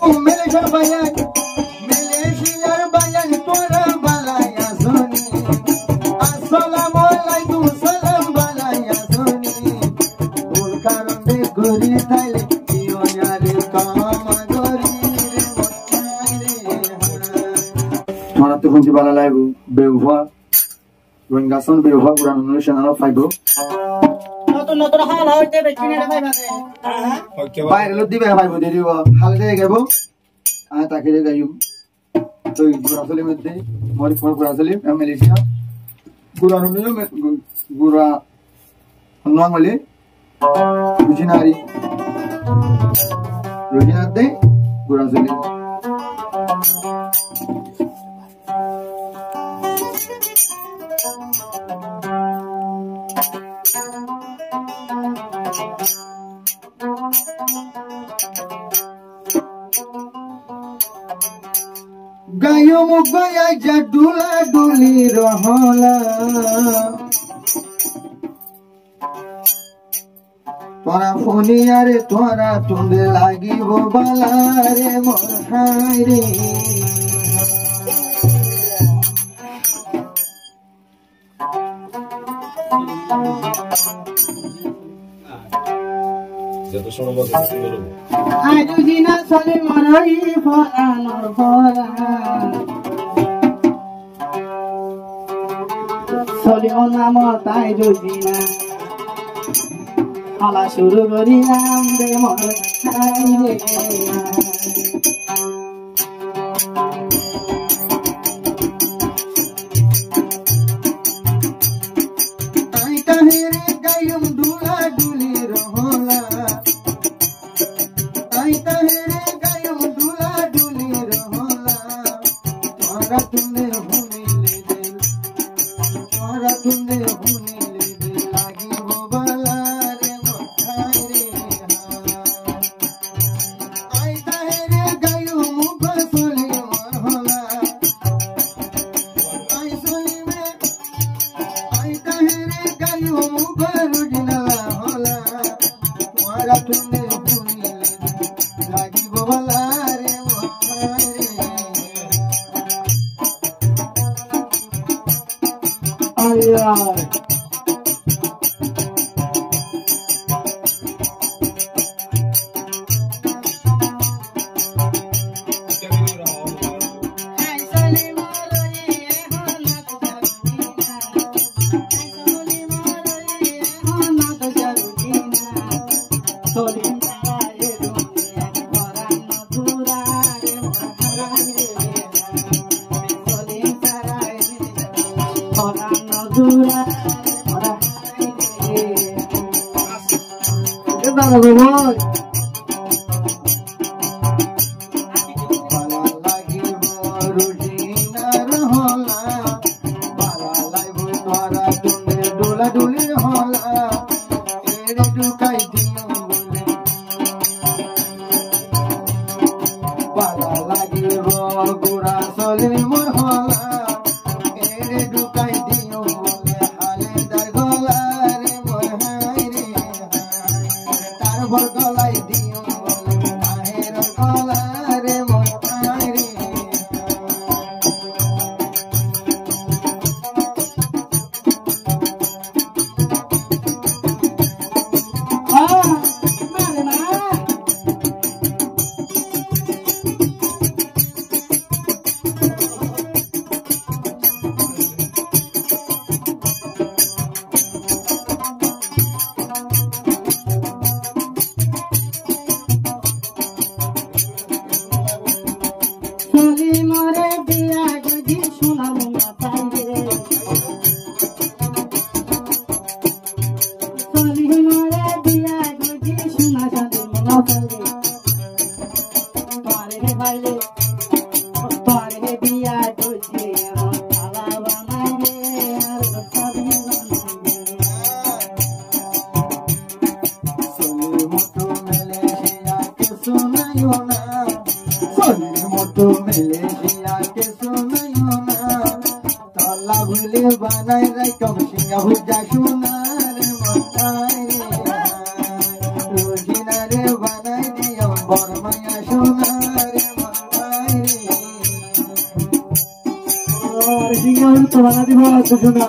Malaysian bayan, Malaysian bayan, tora balaya soni. Assalamualaikum, salam balaya soni. Ulkaron de gori thale, iyonyare kama gori re motaire. Mara tu kunci balalai bewa, wengason bewa buran Indonesia nalo faibo. নতুন হাল হইতে বেশি না ভাই বাদে বাইরে লো দিবে ভাই বদি দিব হাল দিয়ে গেবো তাকে রে গাইম তো গুরাসলি মধ্যে মরি ফোন গুরাসলি মালয়েশিয়া গুরা হলো গুরা normally বুঝিনারি রোজিনাতে গুরাসলি Gayo mo gaya jadula duli rohola Tora phoni are tora tunde lagi bo balare mor haire Jatuh sono mo dulu. আজু দিনা চলে মরই ফলানোর ফলা চলিও নাম তাই দুদিনা ফলা শুরু করিলাম রে মর রে Roginare banai diyo, bormaya shunare আমার তোমার দিব সুজনা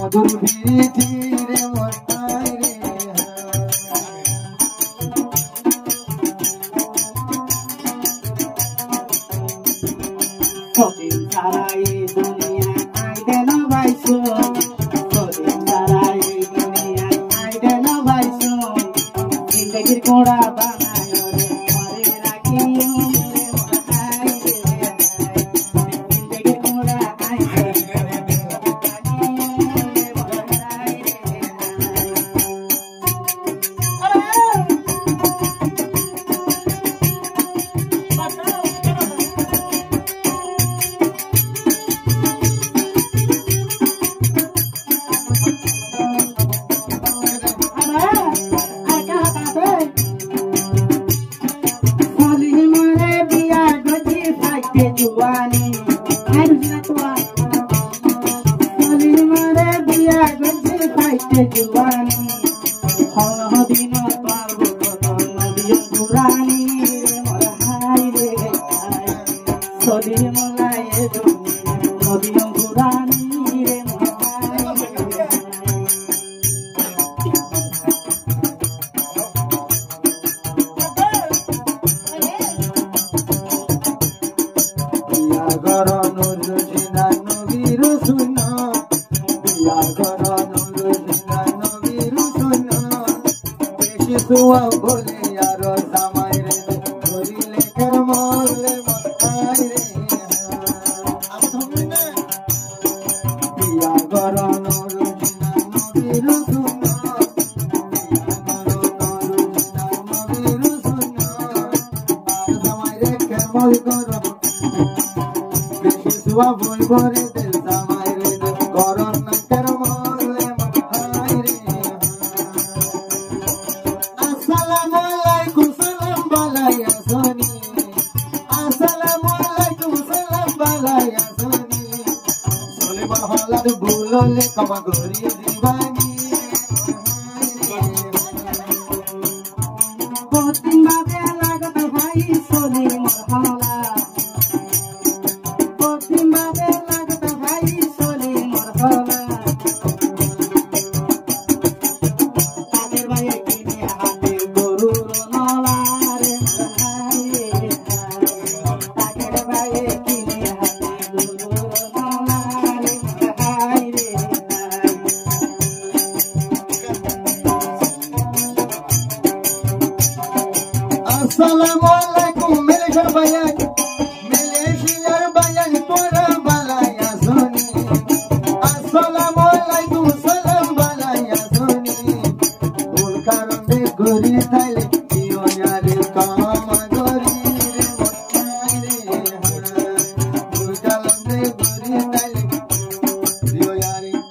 মধুর ভিড়ে মরতাই রে কদিন সারা এই দুনিয়া আইডে না বাইছো কদিন সারা এই দুনিয়া আইডে না বাইছো জিন্দগির কোড়া বানায় রে মারে রাখি রে মরতাই রে জিন্দগির কোড়া আইডে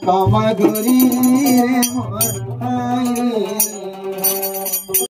Kama gori